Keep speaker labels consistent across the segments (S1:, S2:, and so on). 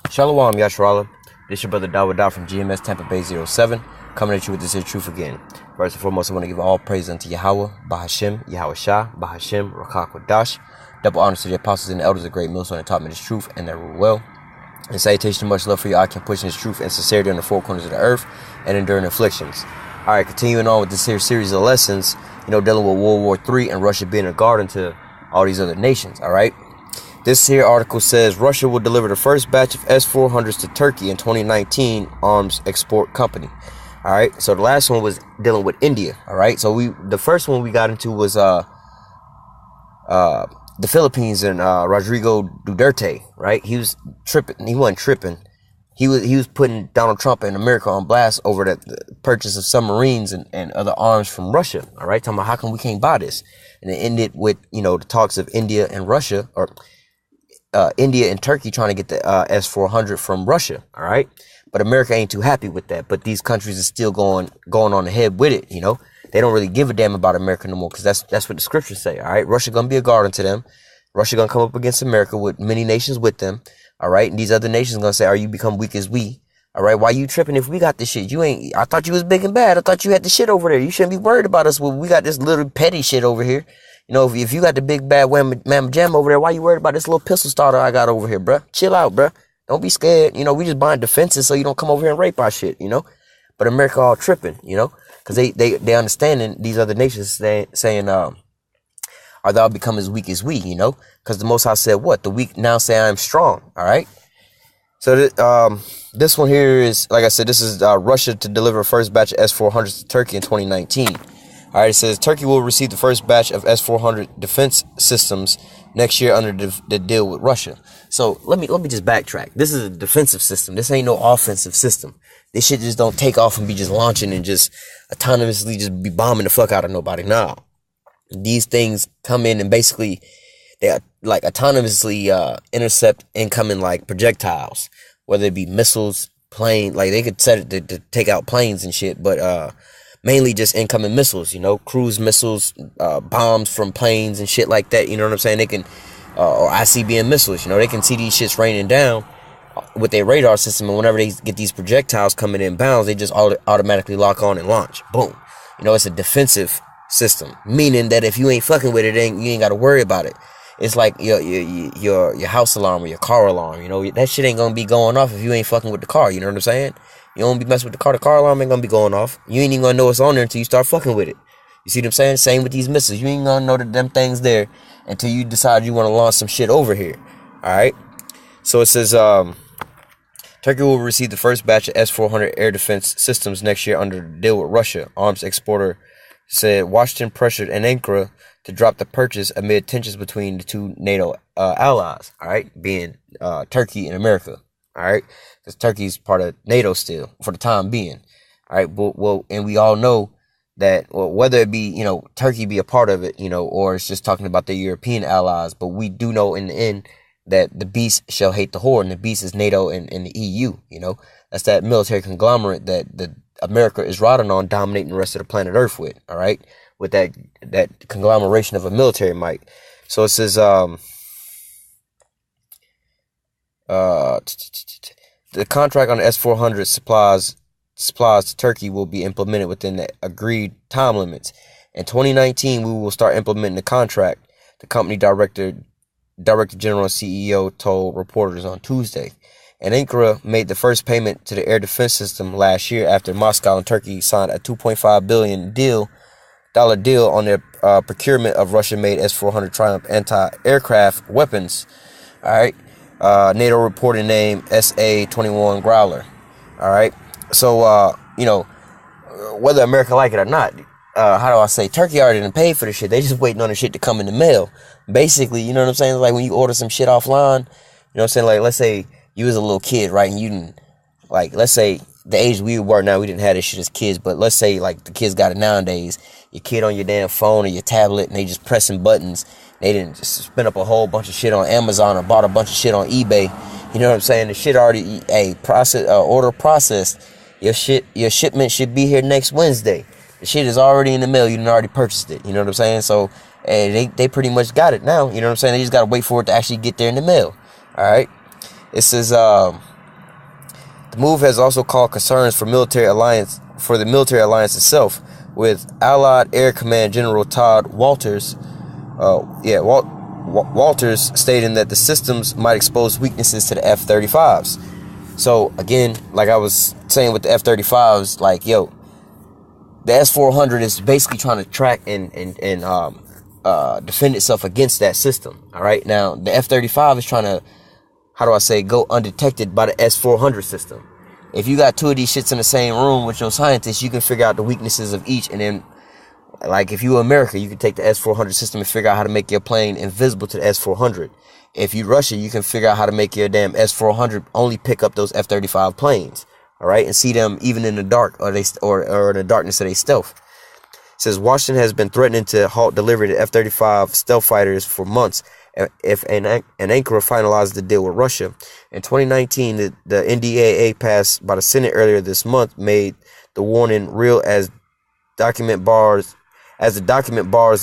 S1: Shalom, Yasharala. This your brother WW3 from GMS Tampa Bay 07, coming at you with this here truth again. First and foremost, I want to give all praise unto Yahweh, Bahashem, Yahweh Shah, Bahashem, Rakak Wadash. Double honors to the apostles and the elders of great millstone that taught me this truth and that rule well. And salutation, much love for you. I can push this truth and sincerity on the four corners of the earth and enduring afflictions. All right, continuing on with this here series of lessons, dealing with World War III and Russia being a guardian to all these other nations. All right. This here article says Russia will deliver the first batch of S-400s to Turkey in 2019 arms export company. All right. So the last one was dealing with India. All right. So the first one we got into was the Philippines and Rodrigo Duterte. Right. He was tripping. He wasn't tripping. He was putting Donald Trump and America on blast over the purchase of submarines and other arms from Russia. All right. Talking about how come we can't buy this, and it ended with the talks of India and Russia, or India and Turkey trying to get the S-400 from Russia. All right. But America ain't too happy with that. But these countries are still going on ahead with it. They don't really give a damn about America no more, because that's what the scriptures say. All right. Russia going to be a guardian to them. Russia going to come up against America with many nations with them. All right. And these other nations going to say, are you become weak as we? All right. Why you tripping if we got this shit? I thought you was big and bad. I thought you had the shit over there. You shouldn't be worried about us. Well, we got this little petty shit over here. If you got the big bad mamma jam over there, why you worried about this little pistol starter I got over here, bruh? Chill out, bruh. Don't be scared. We just buying defenses so you don't come over here and rape our shit, But America all tripping, because they understanding these other nations saying, are thou become as weak as we, because the Most High said what? The weak now say I am strong, all right? So this one here is, like I said, this is Russia to deliver first batch of S-400s to Turkey in 2019. All right, it says Turkey will receive the first batch of S-400 defense systems next year under the deal with Russia. So let me just backtrack. This is a defensive system. This ain't no offensive system. This shit just don't take off and be just launching and just autonomously just be bombing the fuck out of nobody. No, these things come in and basically they like autonomously intercept incoming like projectiles, whether it be missiles, plane. Like they could set it to take out planes and shit, but mainly just incoming missiles, cruise missiles, bombs from planes and shit like that. You know what I'm saying? They can, or ICBM missiles, they can see these shits raining down with their radar system. And whenever they get these projectiles coming in bounds, they just automatically lock on and launch. Boom. It's a defensive system, meaning that if you ain't fucking with it, you ain't got to worry about it. It's like your house alarm or your car alarm. That shit ain't gonna be going off if you ain't fucking with the car. You know what I'm saying? You don't be messing with the car. The car alarm ain't gonna be going off. You ain't even gonna know it's on there until you start fucking with it. You see what I'm saying? Same with these missiles. You ain't gonna know that them things there until you decide you want to launch some shit over here. All right. So it says Turkey will receive the first batch of S-400 air defense systems next year under the deal with Russia. Arms exporter said Washington pressured Ankara to drop the purchase amid tensions between the two NATO allies. All right, being Turkey and America. All right, because Turkey's part of NATO still for the time being. All right, well, and we all know that, well, whether it be Turkey be a part of it, or it's just talking about the European allies, but we do know in the end that the beast shall hate the horde, and the beast is NATO and the EU. That's that military conglomerate that the America is riding on, dominating the rest of the planet Earth with. All right, with that conglomeration of a military might. So it says the contract on the S-400 supplies to Turkey will be implemented within the agreed time limits. In 2019, we will start implementing the contract, the company Director General and CEO told reporters on Tuesday. And Ankara made the first payment to the air defense system last year after Moscow and Turkey signed a $2.5 billion deal on their procurement of Russian-made S-400 Triumph anti-aircraft weapons. All right. NATO reporting name SA-21 Growler. All right. So, whether America like it or not, how do I say? Turkey already done paid for the shit. They just waiting on the shit to come in the mail. Basically, you know what I'm saying? Like when you order some shit offline, what I'm saying? Like, let's say you was a little kid, right? And you didn't, like, let's say the age we were now, we didn't have this shit as kids, but let's say like the kids got it nowadays. Your kid on your damn phone or your tablet, and they just pressing buttons. They didn't just spin up a whole bunch of shit on Amazon or bought a bunch of shit on eBay. You know what I'm saying? The shit already order processed. Your shipment should be here next Wednesday. The shit is already in the mail. You done already purchased it. You know what I'm saying? So they pretty much got it now. You know what I'm saying? They just gotta wait for it to actually get there in the mail. All right. It says the move has also caused concerns for the military alliance itself, with Allied Air Command General Todd Walters, Walters stating that the systems might expose weaknesses to the F-35s. So again, like I was saying with the F-35s, like yo, the S-400 is basically trying to track and defend itself against that system. All right, now the F-35 is trying to, how do I say, go undetected by the S-400 system. If you got two of these shits in the same room with your scientists, you can figure out the weaknesses of each, and then, like, if you America, you can take the S-400 system and figure out how to make your plane invisible to the S-400. If you Russia, you can figure out how to make your damn S-400 only pick up those F-35 planes, all right, and see them even in the dark or in the darkness of their stealth. It says Washington has been threatening to halt delivery to F-35 stealth fighters for months if an Ankara finalizes the deal with Russia. In 2019, the NDAA passed by the Senate earlier this month made the warning real as the document bars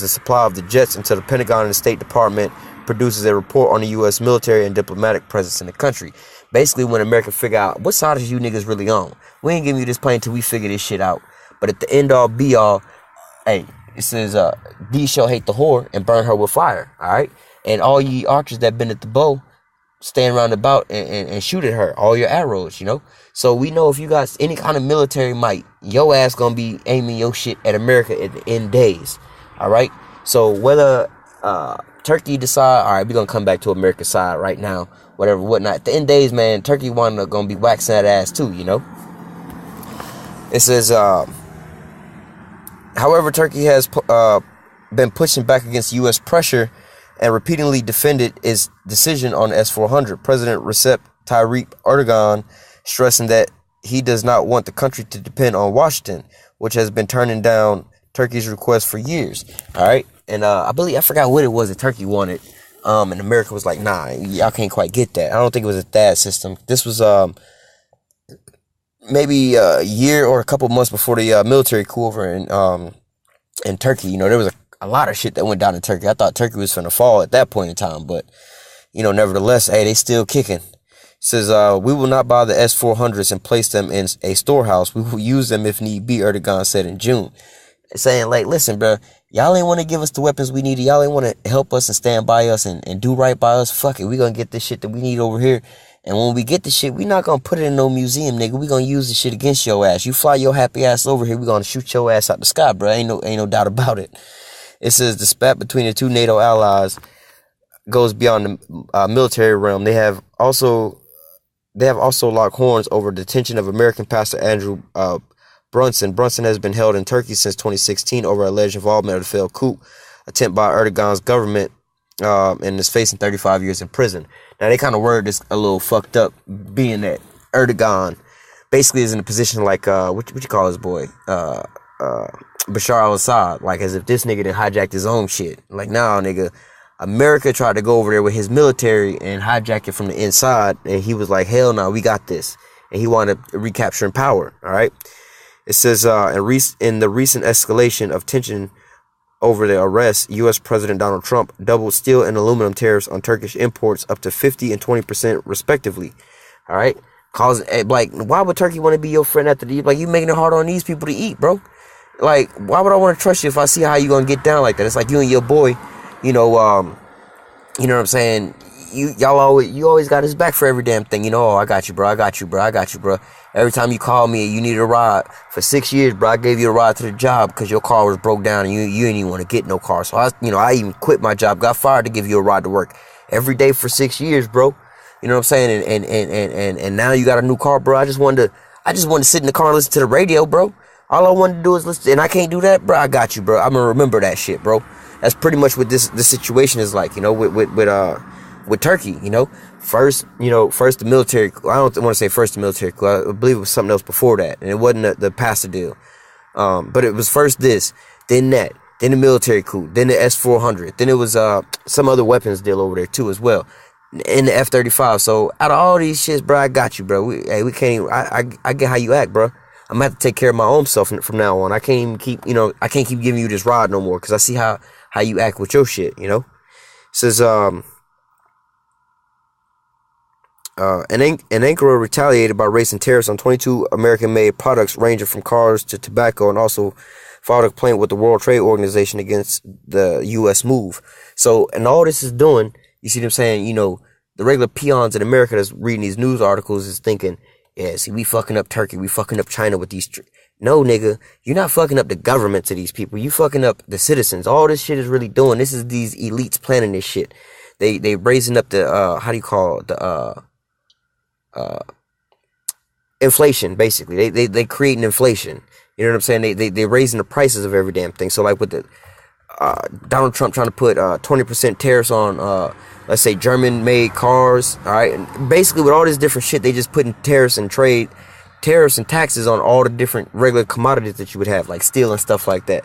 S1: the supply of the jets until the Pentagon and the State Department produces a report on the U.S. military and diplomatic presence in the country. Basically, when America figure out what side is you niggas really on, we ain't giving you this plane until we figure this shit out. But at the end all be all, hey, it says these shall hate the whore and burn her with fire. All right, and all ye archers that been at the bow, stand round about and shoot at her, all your arrows, you know. So we know if you got any kind of military might, your ass gonna be aiming your shit at America at the end days. All right. So whether Turkey decide, all right, we're gonna come back to America's side right now, whatever, whatnot. At the end days, man, Turkey gonna be waxing that ass too, you know. It says, however, Turkey has been pushing back against U.S. pressure and repeatedly defended its decision on S-400. President Recep Tayyip Erdogan stressing that he does not want the country to depend on Washington, which has been turning down Turkey's request for years. All right, and I forgot what it was that Turkey wanted, and America was like, nah, y'all can't quite get that. I don't think it was a THAAD system. This was maybe a year or a couple months before the military coup over in Turkey. You know, there was a lot of shit that went down in Turkey. I thought Turkey was finna fall at that point in time, but, you know, nevertheless, hey, they still kicking. It says, we will not buy the S-400s and place them in a storehouse. We will use them if need be, Erdogan said in June. Saying, like, listen, bro, y'all ain't want to give us the weapons we need. Y'all ain't want to help us and stand by us and do right by us. Fuck it. We gonna get this shit that we need over here. And when we get the shit, we not gonna put it in no museum, nigga. We gonna use the shit against your ass. You fly your happy ass over here, we gonna shoot your ass out the sky, bro. Ain't no doubt about it. It says the spat between the two NATO allies goes beyond the military realm. They have also locked horns over detention of American pastor Andrew Brunson. Brunson has been held in Turkey since 2016 over alleged involvement of the failed coup attempt by Erdogan's government, and is facing 35 years in prison. Now, they kind of word this a little fucked up, being that Erdogan basically is in a position like, what you call his boy? Bashar al-Assad, like as if this nigga done hijacked his own shit. Like, nah, nigga, America tried to go over there with his military and hijack it from the inside, and he was like, hell no, we got this. And he wanted recapturing power, all right? It says, in the recent escalation of tension over the arrest, U.S. President Donald Trump doubled steel and aluminum tariffs on Turkish imports up to 50 and 20% respectively, all right? Like, why would Turkey want to be your friend after the, like, you making it hard on these people to eat, bro? Like, why would I want to trust you if I see how you gonna get down like that? It's like you and your boy, you know what I'm saying? You always got his back for every damn thing. You know, oh, I got you, bro. I got you, bro. Every time you call me and you needed a ride for 6 years, bro, I gave you a ride to the job because your car was broke down and you didn't even want to get no car. So I even quit my job, got fired to give you a ride to work every day for 6 years, bro. You know what I'm saying? And now you got a new car, bro. I just wanted to sit in the car and listen to the radio, bro. All I wanted to do is listen, and I can't do that, bro. I got you, bro. I'm gonna remember that shit, bro. That's pretty much what this situation is like, you know, with Turkey, you know. First the military. I don't want to say first the military. I believe it was something else before that, and it wasn't the pastor deal. But it was first this, then that, then the military coup, then the S-400, then it was some other weapons deal over there too as well, in the F-35. So out of all these shits, bro, I got you, bro. We can't. I get how you act, bro. I'm gonna have to take care of my own self from now on. I can't even keep giving you this rod no more because I see how you act with your shit, you know. It says And Ankara retaliated by raising tariffs on 22 American-made products ranging from cars to tobacco, and also filed a complaint with the World Trade Organization against the U.S. move. So, and all this is doing, you see what I'm saying? You know, the regular peons in America that's reading these news articles is thinking, yeah, see, we fucking up Turkey, we fucking up China with these. No, nigga, you're not fucking up the governments of these people. You fucking up the citizens. All this shit is really doing. This is these elites planning this shit. They raising up the how do you call it? The inflation, basically. They creating inflation. You know what I'm saying? They raising the prices of every damn thing. So like with the Donald Trump trying to put 20% tariffs on let's say German-made cars. All right, and basically with all this different shit, they just putting tariffs and taxes on all the different regular commodities that you would have, like steel and stuff like that.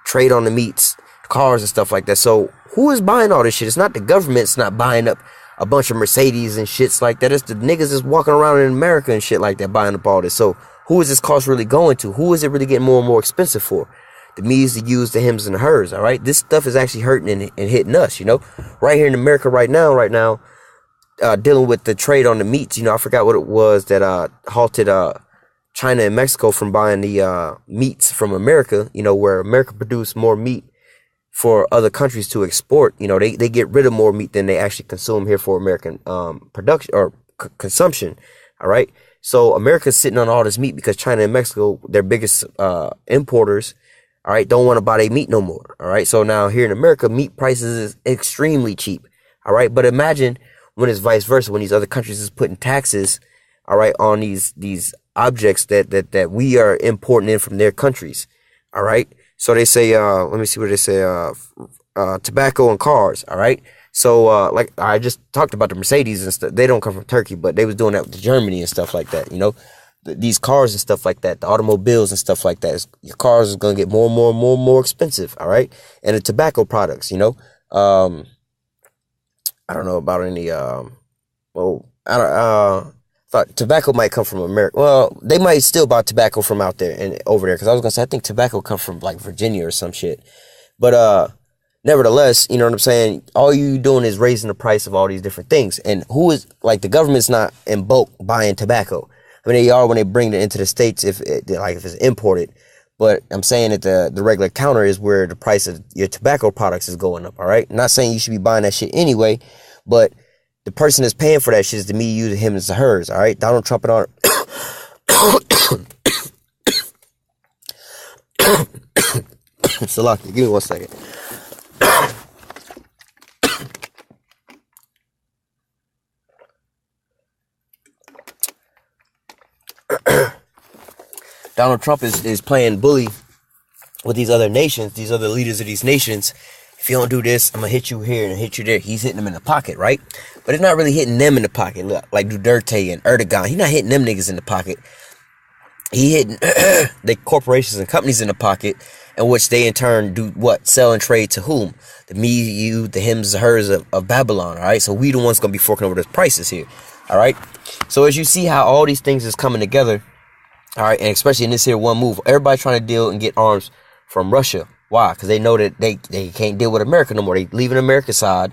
S1: Trade on the meats, cars and stuff like that. So who is buying all this shit? It's not the government. It's not buying up a bunch of Mercedes and shits like that. It's the niggas that's walking around in America and shit like that buying up all this. So who is this cost really going to? Who is it really getting more and more expensive for? The me's, the you's, the hims, and the hers. All right, this stuff is actually hurting and hitting us. You know, right here in America, right now, dealing with the trade on the meats. You know, I forgot what it was that halted China and Mexico from buying the meats from America. You know, where America produced more meat for other countries to export. You know, they get rid of more meat than they actually consume here for American production or consumption. All right, so America's sitting on all this meat because China and Mexico, their biggest importers, all right, don't want to buy their meat no more. All right, so now here in America, meat prices is extremely cheap. All right, but imagine when it's vice versa, when these other countries is putting taxes, all right, on these objects that we are importing in from their countries. All right, so they say, let me see what they say, tobacco and cars. All right, so like I just talked about the Mercedes and stuff. They don't come from Turkey, but they was doing that with Germany and stuff like that. You know, these cars and stuff like that, the automobiles and stuff like that. Your cars is gonna get more and more expensive. All right, and the tobacco products. You know, I don't know about any. Well, I don't. Thought tobacco might come from America. Well, they might still buy tobacco from out there and over there. Because I was gonna say I think tobacco comes from like Virginia or some shit. But nevertheless, you know what I'm saying. All you doing is raising the price of all these different things. And who is like the government's not in bulk buying tobacco. I mean, they are when they bring it into the states if it's imported. But I'm saying that the regular counter is where the price of your tobacco products is going up. All right. I'm not saying you should be buying that shit anyway, but the person that's paying for that shit is the me, you, the him, and the hers. All right. Donald Trump and all. Salaki, give me 1 second. Donald Trump is playing bully with these other nations, these other leaders of these nations. If you don't do this, I'm gonna hit you here and hit you there. He's hitting them in the pocket, right? But it's not really hitting them in the pocket. Look, like Duterte and Erdogan, he's not hitting them niggas in the pocket. He hitting the corporations and companies in the pocket, in which they in turn do what? Sell and trade to whom? The me, you, the hims, the hers of Babylon, all right? So we the ones gonna be forking over those prices here, all right? So as you see how all these things is coming together, all right, and especially in this here one move, everybody trying to deal and get arms from Russia. Why? Because they know that they can't deal with America no more. They leaving America's side,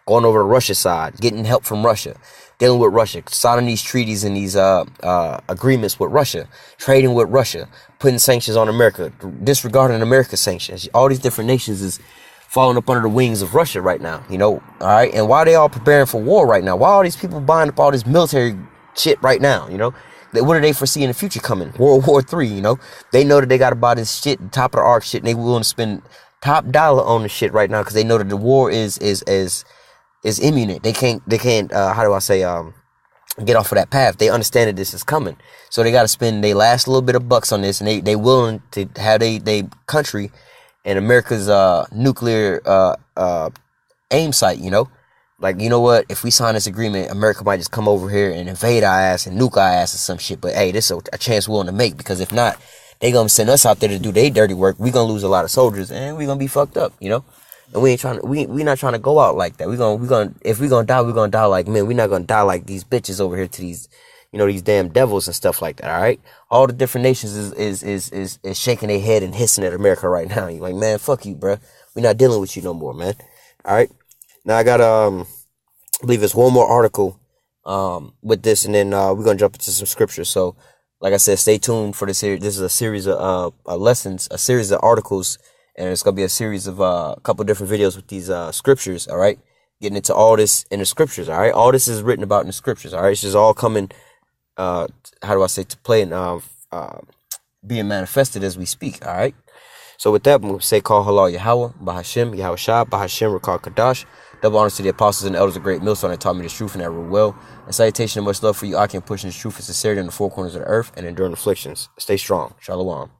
S1: going over to Russia's side, getting help from Russia, dealing with Russia, signing these treaties and these agreements with Russia, trading with Russia, putting sanctions on America, disregarding America's sanctions. All these different nations is falling up under the wings of Russia right now, you know, all right? And why are they all preparing for war right now? Why are all these people buying up all this military shit right now, you know? What do they foresee in the future coming? World War III, you know? They know that they got to buy this shit, top of the arc shit, and they willing to spend top dollar on the shit right now because they know that the war is imminent. They can't how do I say, get off of that path. They understand that this is coming. So they got to spend their last little bit of bucks on this, and they willing to have they country and America's nuclear aim site, you know? Like, you know what? If we sign this agreement, America might just come over here and invade our ass and nuke our ass or some shit. But hey, this is a chance we're willing to make, because if not, they gonna send us out there to do their dirty work. We gonna lose a lot of soldiers and we gonna be fucked up, you know. And we not trying to go out like that. We gonna if we gonna die, we gonna die like men. We not gonna die like these bitches over here to these, you know, these damn devils and stuff like that. All right. All the different nations is shaking their head and hissing at America right now. You like, man, fuck you, bruh. We not dealing with you no more, man. All right. Now I got I believe it's one more article with this, and then we're gonna jump into some scriptures. So, like I said, stay tuned for this series. This is a series of lessons, a series of articles, and it's gonna be a series of a couple different videos with these scriptures. All right, getting into all this in the scriptures. All right, all this is written about in the scriptures. All right, it's just all coming. How do I say, to play and being manifested as we speak. All right. So with that, we'll say, call halal Yahweh, Bahashem, Yahweh Shah, Bahashem, Rakal Kadash. Double honors to the apostles and the elders of great millstone that taught me the truth and that rule well. And salutation and much love for you. I can push in the truth and sincerity in the four corners of the earth and enduring afflictions. Stay strong. Shalom.